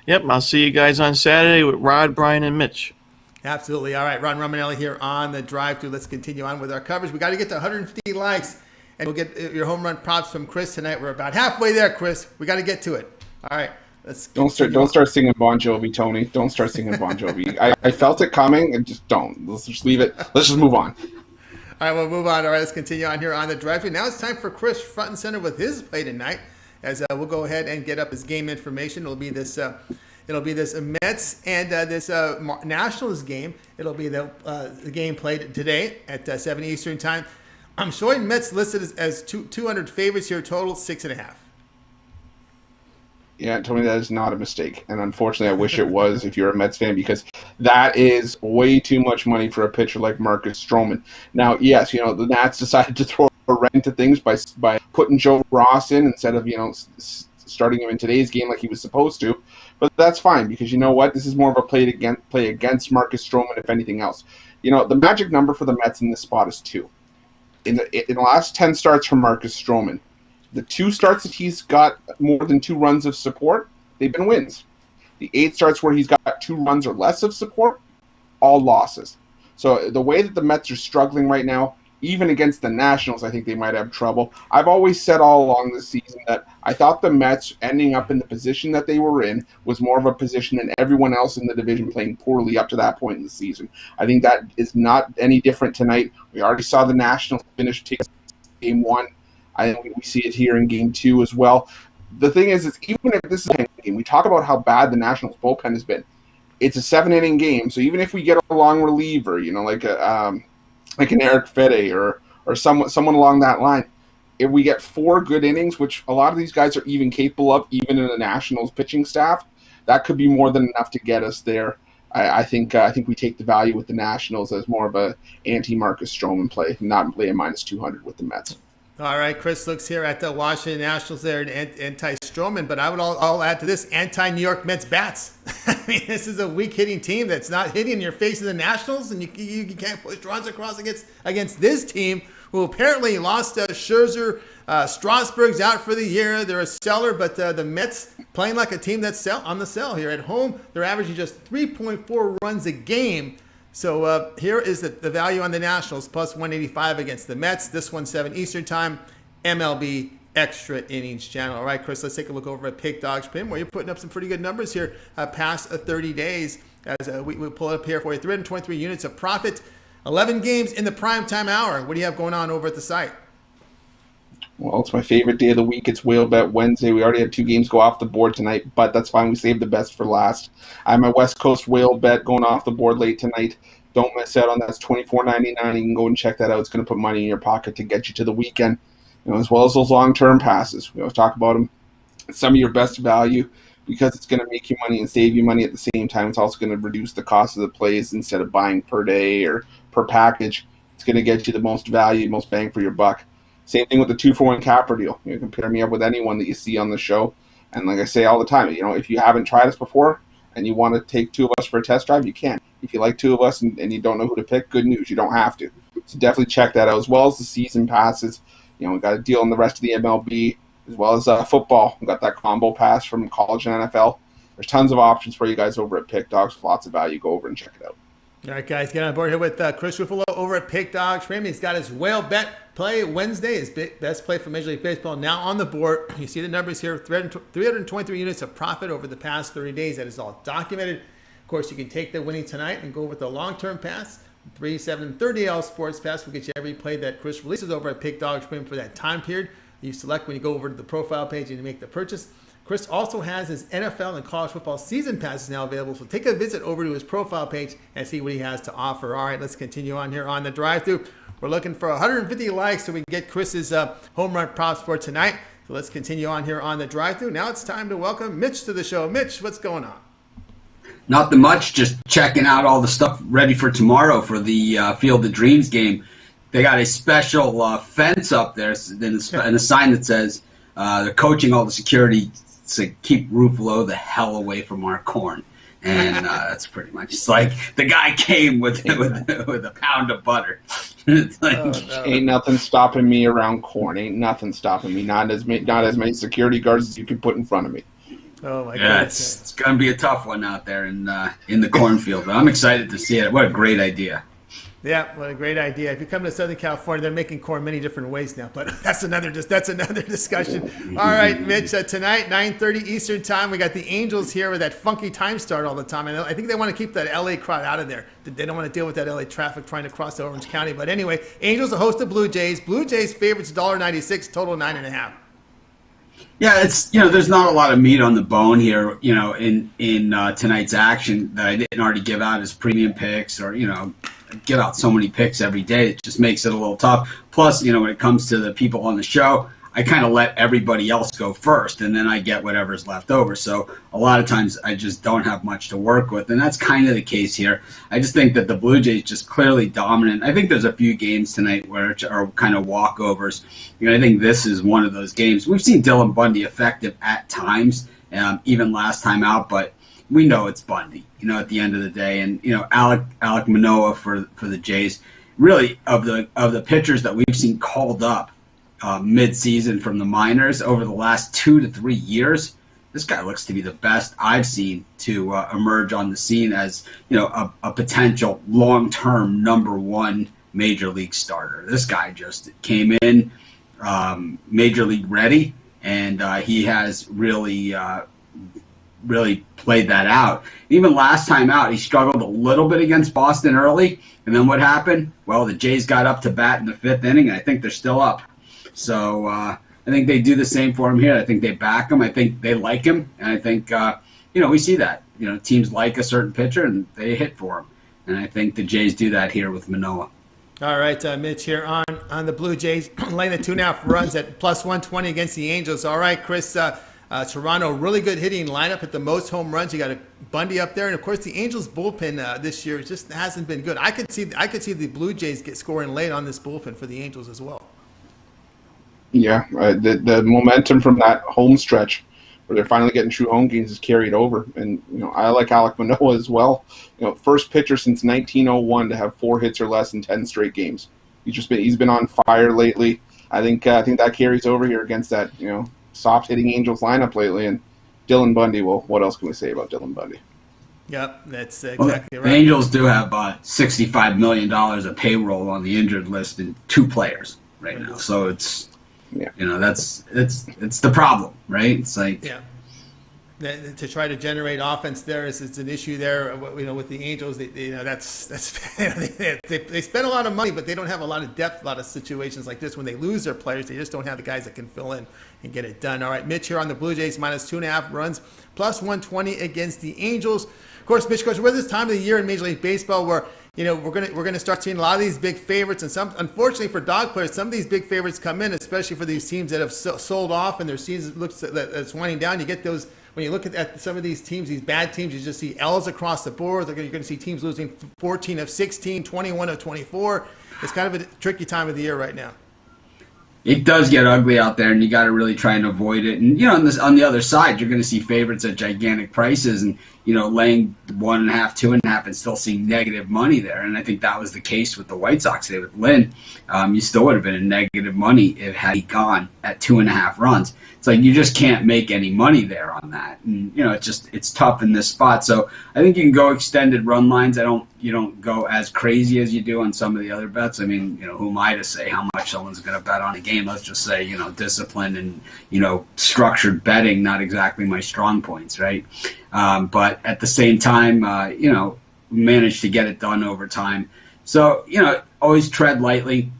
Yep, I'll see you guys on Saturday with Rod, Brian, and Mitch. Absolutely. All right, Ron Romanelli here on the drive-thru. Let's continue on with our coverage. We got to get to 150 likes, and we'll get your home run props from Chris tonight. We're about halfway there, Chris. We got to get to it. All right, Don't start singing Bon Jovi, Tony. Don't start singing Bon Jovi. I felt it coming, and just don't. Let's just leave it. Let's just move on. All right, we'll move on. All right, let's continue on here on the drive-thru. Now it's time for Chris front and center with his play tonight. As we'll go ahead and get up his game information. It'll be this Mets and this Nationals game. It'll be the game played today at 7 Eastern time. I'm showing Mets listed as 200 favorites here, total 6.5. Yeah, Tony, that is not a mistake. And unfortunately, I wish it was if you're a Mets fan, because that is way too much money for a pitcher like Marcus Stroman. Now, yes, the Nats decided to throw a wrench into things by putting Joe Ross in instead of, starting him in today's game like he was supposed to. But that's fine, because you know what? This is more of a play against Marcus Stroman, if anything else. The magic number for the Mets in this spot is 2. In the last 10 starts from Marcus Stroman, the 2 starts that he's got more than 2 runs of support, they've been wins. The 8 starts where he's got 2 runs or less of support, all losses. So the way that the Mets are struggling right now, even against the Nationals, I think they might have trouble. I've always said all along this season that I thought the Mets ending up in the position that they were in was more of a position than everyone else in the division playing poorly up to that point in the season. I think that is not any different tonight. We already saw the Nationals finish game 1. I think we see it here in game 2 as well. The thing is even if this is a game, we talk about how bad the Nationals bullpen has been. It's a 7-inning game, so even if we get a long reliever, like an Eric Fede or someone along that line, if we get 4 good innings, which a lot of these guys are even capable of, even in the Nationals pitching staff, that could be more than enough to get us there. I think we take the value with the Nationals as more of a anti-Marcus Stroman play, not play a -200 with the Mets. All right, Chris looks here at the Washington Nationals there, anti-Stroman, but I'll add to this, anti-New York Mets bats. I mean, this is a weak hitting team that's not hitting in your face of the Nationals, and you can't push runs across against this team, who apparently lost Scherzer. Strasburg's out for the year. They're a seller, but the Mets playing like a team that's on the sell here. At home, they're averaging just 3.4 runs a game. So here is the value on the Nationals, plus 185 against the Mets. This one, 7 Eastern time, MLB Extra Innings channel. All right, Chris, let's take a look over at Pick Dogs Pin, where you're putting up some pretty good numbers here past 30 days. As we pull it up here for you, 323 units of profit, 11 games in the primetime hour. What do you have going on over at the site? Well, it's my favorite day of the week. It's Whale Bet Wednesday. We already had 2 games go off the board tonight, but that's fine. We saved the best for last. I have my West Coast Whale Bet going off the board late tonight. Don't miss out on that. It's $24.99. You can go and check that out. It's going to put money in your pocket to get you to the weekend, as well as those long-term passes. We always talk about them. It's some of your best value because it's going to make you money and save you money at the same time. It's also going to reduce the cost of the plays instead of buying per day or per package. It's going to get you the most value, most bang for your buck. Same thing with the 2-for-1 capper deal. You can pair me up with anyone that you see on the show. And like I say all the time, if you haven't tried us before and you want to take 2 of us for a test drive, you can. If you like 2 of us and you don't know who to pick, good news. You don't have to. So definitely check that out, as well as the season passes. We got a deal on the rest of the MLB, as well as football. We got that combo pass from college and NFL. There's tons of options for you guys over at Pick Dogs. Lots of value. Go over and check it out. All right, guys, get on board here with Chris Ruffolo over at Pick Dogs. He's got his Whale Bet play Wednesday, his best play for Major League Baseball, now on the board. You see the numbers here, 323 units of profit over the past 30 days. That is all documented. Of course, you can take the winning tonight and go with the long-term pass. 3, 7, 30L Sports Pass will get you every play that Chris releases over at Pick Dogs for that time period. You select when you go over to the profile page and you make the purchase. Chris also has his NFL and college football season passes now available, so take a visit over to his profile page and see what he has to offer. All right, let's continue on here on the drive-thru. We're looking for 150 likes so we can get Chris's home run props for tonight. So let's continue on here on the drive-thru. Now it's time to welcome Mitch to the show. Mitch, what's going on? Nothing much, just checking out all the stuff ready for tomorrow for the Field of Dreams game. They got a special fence up there and a sign that says they're coaching all the security to keep Ruffolo the hell away from our corn. And that's pretty much, it's like the guy came with a pound of butter. It's like, ain't nothing stopping me around corn. Ain't nothing stopping me. Not as many security guards as you can put in front of me. Oh my yeah, goodness. It's gonna be a tough one out there in the cornfield. But I'm excited to see it. What a great idea. Yeah, what a great idea. If you come to Southern California, they're making corn many different ways now, but that's another discussion. All right, Mitch, tonight, 9:30 Eastern time, we got the Angels here with that funky time start all the time. I think they want to keep that LA crowd out of there. They don't want to deal with that LA traffic trying to cross to Orange County. But anyway, Angels will host the Blue Jays. Blue Jays favorites $1.96, total 9.5. Yeah, it's there's not a lot of meat on the bone here, in tonight's action that I didn't already give out as premium picks or give out so many picks every day. It just makes it a little tough. Plus, when it comes to the people on the show, I kind of let everybody else go first, and then I get whatever's left over. So a lot of times I just don't have much to work with, and that's kind of the case here. I just think that the Blue Jays just clearly dominant. I think there's a few games tonight where are kind of walkovers. I think this is one of those games. We've seen Dylan Bundy effective at times, even last time out, but we know it's Bundy, at the end of the day. And, Alek Manoah for the Jays, really of the pitchers that we've seen called up mid-season from the minors over the last 2 to 3 years, this guy looks to be the best I've seen to emerge on the scene as, a potential long-term number one major league starter. This guy just came in major league ready, and he has really played that out. Even last time out, he struggled a little bit against Boston early, and then what happened? Well, the Jays got up to bat in the 5th inning, and I think they're still up. So I think they do the same for him here. I think they back him. I think they like him, and I think we see that. Teams like a certain pitcher, and they hit for him. And I think the Jays do that here with Manoah. All right, Mitch here on the Blue Jays, laying the 2.5 runs at plus 120 against the Angels. All right, Chris, Toronto, really good hitting lineup at the most home runs. You got a Bundy up there, and of course the Angels bullpen this year just hasn't been good. I could see the Blue Jays get scoring late on this bullpen for the Angels as well. Yeah, the momentum from that home stretch where they're finally getting true home games is carried over. And, I like Alek Manoah as well. First pitcher since 1901 to have 4 hits or less in 10 straight games. He's been on fire lately. I think that carries over here against that, soft hitting Angels lineup lately. And Dylan Bundy, well, what else can we say about Dylan Bundy? Yep, that's exactly right. The Angels do have $65 million of payroll on the injured list in 2 players right now. So it's... Yeah. It's the problem, right? It's like to try to generate offense there is an issue there. With the Angels, they spend a lot of money, but they don't have a lot of depth. A lot of situations like this when they lose their players, they just don't have the guys that can fill in and get it done. All right, Mitch here on the Blue Jays minus 2.5 runs, plus 120 against the Angels. Of course, Mitch, we're this time of the year in Major League Baseball where we're gonna start seeing a lot of these big favorites, and unfortunately for dog players, some of these big favorites come in, especially for these teams that have sold off and their season looks that's winding down. You get those when you look at some of these teams, these bad teams. You just see L's across the board. You're going to see teams losing 14 of 16, 21 of 24. It's kind of a tricky time of the year right now. It does get ugly out there, and you got to really try and avoid it. And on the other side, you're going to see favorites at gigantic prices, and laying 1.5, 2.5, and still seeing negative money there. And I think that was the case with the White Sox today with Lynn. You still would have been in negative money if had he gone at 2.5 runs. It's like you just can't make any money there on that, and it's tough in this spot. So I think you can go extended run lines. You don't go as crazy as you do on some of the other bets. I mean, who am I to say how much someone's going to bet on a game? Let's just say discipline and structured betting, not exactly my strong points, right? But at the same time, managed to get it done over time. So always tread lightly.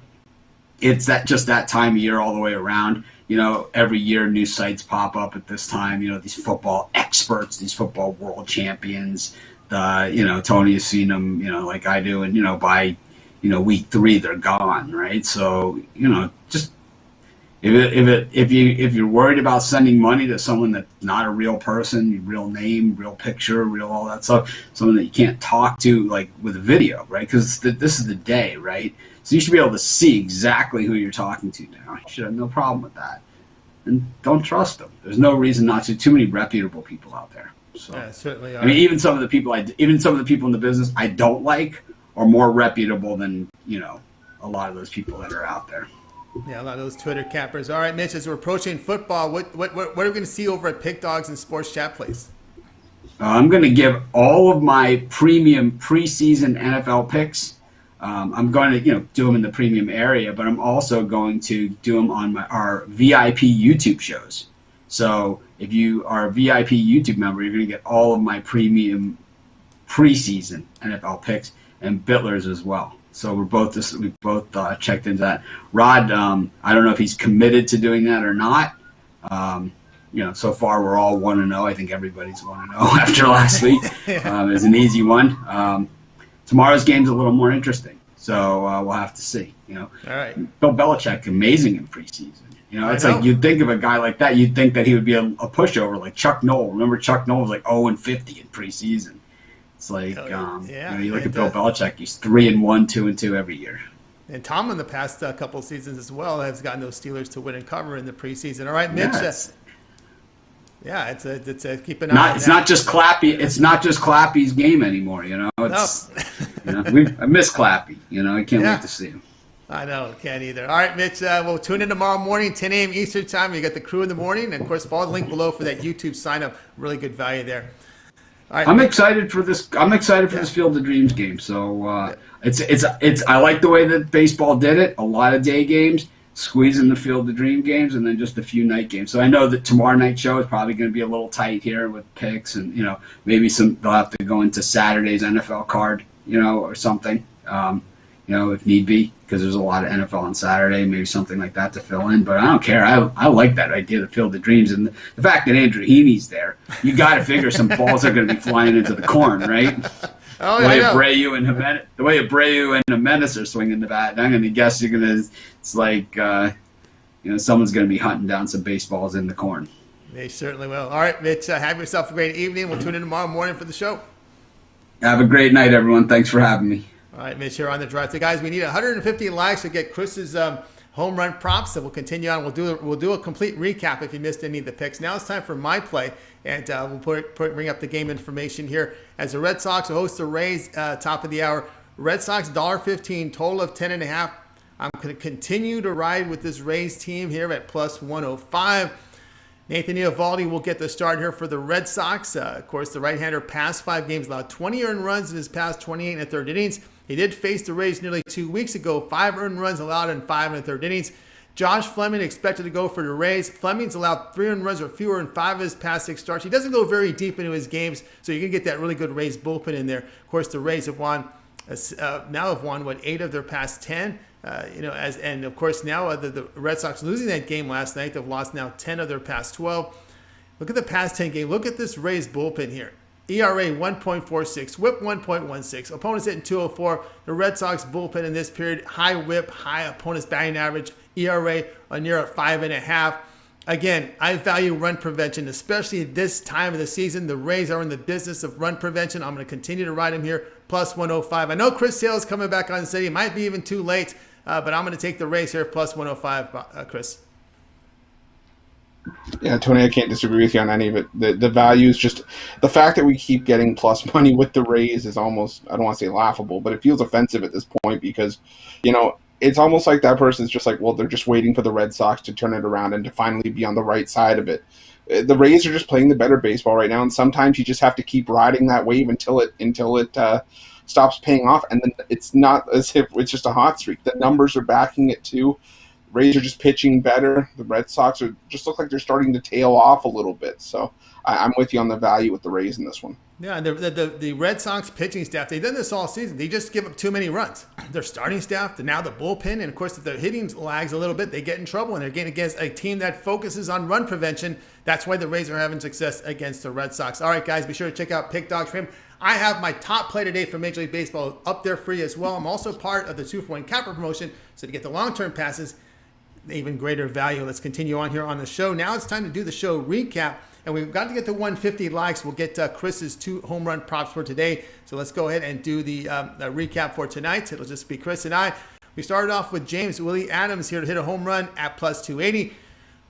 It's that time of year all the way around. Every year new sites pop up at this time. These football experts, these football world champions. Tony has seen them, like I do, and by week 3 they're gone, right? So just if you're worried about sending money to someone that's not a real person, real name, real picture, real all that stuff, someone that you can't talk to like with a video, right? Because this is the day, right? So you should be able to see exactly who you're talking to now. You should have no problem with that. And don't trust them. There's no reason not to. Too many reputable people out there. So yeah, certainly are. I mean, even some of the people in the business I don't like are more reputable than a lot of those people that are out there. Yeah, a lot of those Twitter cappers. All right, Mitch, as we're approaching football, what are we going to see over at Pick Dogs and Sports Chat Place? I'm going to give all of my premium preseason NFL picks I'm going to do them in the premium area, but I'm also going to do them on our VIP YouTube shows. So if you are a VIP YouTube member, you're going to get all of my premium preseason NFL picks and Bittlers as well. So we both checked into that. Rod, I don't know if he's committed to doing that or not. So far we're all 1-0. I think everybody's 1-0 after last week. It was an easy one. Tomorrow's game's a little more interesting, so we'll have to see. All right. Bill Belichick, amazing in preseason. It's like you'd think of a guy like that, you'd think that he would be a pushover like Chuck Noll. Remember, Chuck Noll was like 0-50 in preseason. It's like you look at Bill Belichick, he's 3-1, 2-2 every year. And Tom in the past couple of seasons as well has gotten those Steelers to win and cover in the preseason. All right, Mitch. It's a keep an eye on It's not just Clappy. It's not just Clappy's game anymore. It's I miss Clappy. I can't wait to see him. I know, can't either. All right, Mitch, we'll tune in tomorrow morning, 10 a.m. Eastern time. You got the crew in the morning, and of course, follow the link below for that YouTube sign up. Really good value there. All right, I'm excited for this. I'm excited for this Field of Dreams game. So it's. I like the way that baseball did it. A lot of day games, squeezing the Field of Dream games, and then just a few night games. So I know that tomorrow night show is probably going to be a little tight here with picks, and maybe they'll have to go into Saturday's NFL card, or something. If need be, because there's a lot of NFL on Saturday, maybe something like that to fill in. But I don't care. I like that idea, the Field of Dreams, and the fact that Andrew Heaney's there. You got to figure some balls are going to be flying into the corn, right? Oh, the way Abreu and Jimenez are swinging the bat, I'm going to guess it's like someone's going to be hunting down some baseballs in the corn. They certainly will. All right, Mitch, have yourself a great evening. We'll tune in tomorrow morning for the show. Have a great night, everyone. Thanks for having me. All right, Mitch here on the drive. So, guys, we need 150 likes to get Chris's home run props. So we'll continue on. We'll do a complete recap if you missed any of the picks. Now it's time for my play, and we'll bring up the game information here. As the Red Sox host the Rays, top of the hour. Red Sox $1.15, total of 10.5. I'm going to continue to ride with this Rays team here at plus 105. Nathan Eovaldi will get the start here for the Red Sox. Of course, the right-hander past 5 games allowed 20 earned runs in his past 28 1/3 innings. He did face the Rays nearly 2 weeks ago. 5 earned runs allowed in 5 1/3 innings. Josh Fleming expected to go for the Rays. Fleming's allowed 3 earned runs or fewer in 5 of his past 6 starts. He doesn't go very deep into his games, so you can get that really good Rays bullpen in there. Of course, the Rays have won 8 of their past 10. And of course now the Red Sox losing that game last night, they've lost now 10 of their past 12. Look at the past 10 games. Look at this Rays bullpen here. ERA 1.46, WHIP 1.16, opponents hitting 204. The Red Sox bullpen in this period, high WHIP, high opponents batting average, ERA near at 5.5. Again, I value run prevention, especially this time of the season. The Rays are in the business of run prevention. I'm going to continue to ride him here, plus 105. I know Chris Sale's coming back on the city. It might be even too late, but I'm going to take the Rays here, plus 105, Chris. Yeah, Tony, I can't disagree with you on any of it. The value is just the fact that we keep getting plus money with the Rays is almost, I don't want to say laughable, but it feels offensive at this point because, it's almost like that person's just like, well, they're just waiting for the Red Sox to turn it around and to finally be on the right side of it. The Rays are just playing the better baseball right now, and sometimes you just have to keep riding that wave until it stops paying off, and then it's not as if it's just a hot streak. The numbers are backing it too. Rays are just pitching better. The Red Sox just look like they're starting to tail off a little bit. So I'm with you on the value with the Rays in this one. Yeah, and the Red Sox pitching staff, they've done this all season. They just give up too many runs. Their starting staff, now the bullpen, and of course if their hitting lags a little bit, they get in trouble, and they're getting against a team that focuses on run prevention. That's why the Rays are having success against the Red Sox. All right, guys, be sure to check out Pick Dogs for him. I have my top play today for Major League Baseball up there free as well. I'm also part of the 2-for-1 Capper promotion, so to get the long-term passes, even greater value. Let's continue on here on the show. Now it's time to do the show recap, and we've got to get to 150 likes. We'll get Chris's 2 home run props for today. So let's go ahead and do the recap for tonight. It'll just be Chris and I. We started off with James Willie Adams here to hit a home run at plus 280.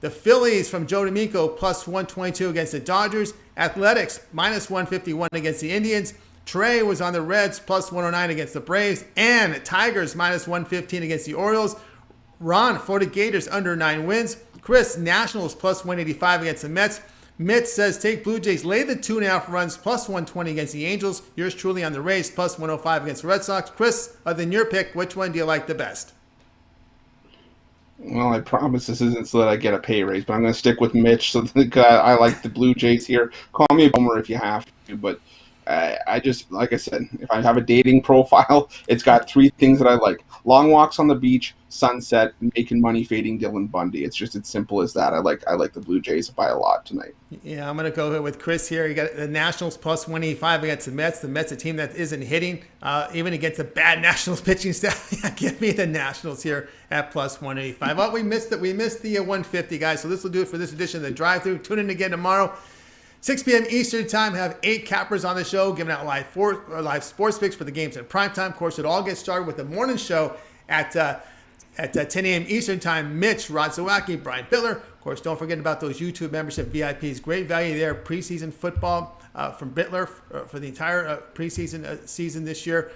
The Phillies from Joe D'Amico plus 122 against the Dodgers. Athletics minus 151 against the Indians. Trey was on the Reds plus 109 against the Braves. And Tigers minus 115 against the Orioles. Ron, Florida Gators under 9 wins. Chris, Nationals plus 185 against the Mets. Mitch says, take Blue Jays, lay the 2.5 runs, plus 120 against the Angels. Yours truly on the Rays, plus 105 against the Red Sox. Chris, other than your pick, which one do you like the best? Well, I promise this isn't so that I get a pay raise, but I'm going to stick with Mitch. So I like the Blue Jays here. Call me a boomer if you have to, but I just, like I said, if I have a dating profile, it's got 3 things that I like. Long walks on the beach, sunset, making money, fading Dylan Bundy. It's just as simple as that. I like the Blue Jays by a lot tonight. Yeah, I'm going to go with Chris here. You got the Nationals plus 185 against the Mets. The Mets, a team that isn't hitting, even against a bad Nationals pitching staff. Give me the Nationals here at plus 185. Well, we missed it. We missed the 150, guys. So this will do it for this edition of the Drive-Thru. Tune in again tomorrow. 6 p.m. Eastern Time, have 8 cappers on the show, giving out live sports picks for the games in prime time. Of course, it all gets started with the morning show at 10 a.m. Eastern Time. Mitch, Rod Zawacki, Brian Bittler. Of course, don't forget about those YouTube membership VIPs. Great value there. Preseason football from Bittler for the entire preseason season this year.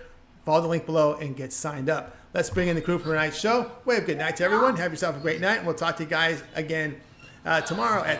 Follow the link below and get signed up. Let's bring in the crew for tonight's show. Wave good night to everyone. Have yourself a great night, and we'll talk to you guys again tomorrow at